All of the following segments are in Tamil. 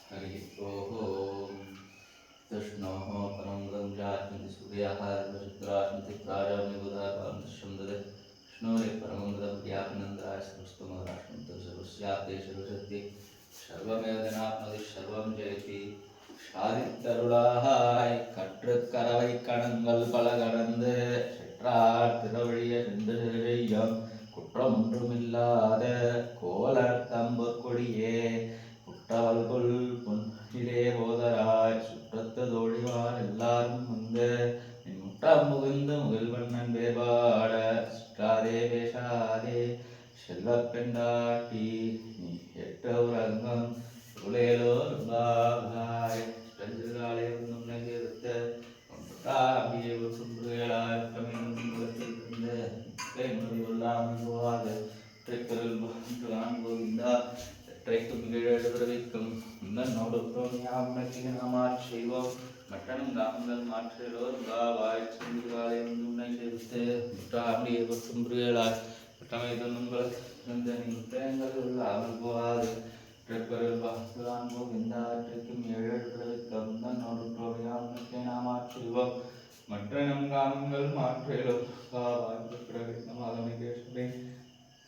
हरि ओम तृष्णोः परमगं जातन्ति सूर्याः शुक्राश्मति प्राजानिबुधापान्तशंदते विष्णोरे परमगं व्यापनन्दाय सर्वस्तमराष्ट्रं सर्वस्याप्ते सर्वशक्ति सर्वमेव जनात्मति सर्वं जयति சாதித்தருளாய் கற்றுக்கரவை கடங்கள் பல கடந்து செற்றார் திருவழிய சென்று செய்யும் குற்றம் ஒன்றுமில்லாத கோலர் தம்பொற் கொடியே குற்றவல்குள் பொன்னிலே போதராய் சுற்றத்து தோழிவார் எல்லாரும் வந்து நின் முற்றம் முகுந்து முகில்வண்ணன் வேபாட சுற்றாதே பேசாதே செல்வப் பெண்டாட்டி நீ எட்ட உறங்கம் உலேலோர் பாபாய் செஞ்சுகாலே உன்னை நிறுத்த ஒன்றாகிய ஒரு சுன்றுகளாய் தமிழ் உள்ளாமல் போகாது கோவிந்தா ட்ரைக்கும் கீழவிக்கும் இன்னோடு நாம் செய்வோம் மட்டனும் காமங்கள் மாற்றிலோர் பாபாய் செஞ்சுகாலே உன்னை நிறுத்த ஒன்றாகிய ஒரு சுன்றுகளாய் தமிழ் உள்ளாமல் போகாது ட்ரிப்பரில் பகவான் கோவிந்தாற்றுக்கும் ஏழு பிறவிக்கும் தன்னோடு கோவியாமுக்கே நாம் ஆற்றுவோம் மற்ற நம் காமங்கள் மாற்றிலும் பிறவிக்கமாதமிகேஸ்வரி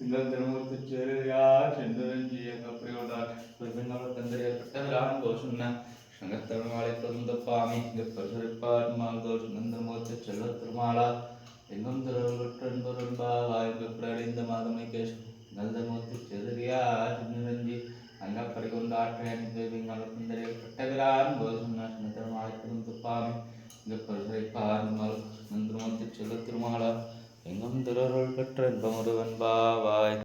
திங்கள் திருமூர்த்தி சேரியார் செந்தரஞ்சிய கப்பிரியோடார் பெருமைங்களோட தந்தறியப்பட்டவரான் கோசுன்ன சங்கத்தமிழ்மாலை தொந்தப்பாமி இங்கு பரிசரிப்பார் மால்தோர் சுந்தரமூர்த்தி செல்வ திருமாலா எங்கும் திருவள்ளுவற்றன் பொருள்பாவாய் பிறடிந்த மாதமிகேஸ்வரி நந்தமூர்த்தி செதிரியார் செந்தரஞ்சி அங்க பறிகொண்டாற்றேன் பட்டவிரான் கோசுமாய் துப்பாமி இங்கு பரிசரிப்பார் நந்திரமூர்த்தி செல்வ திருமாலா எங்கும் திருவருள் பெற்ற இன்பமுருவன் பாவாய்.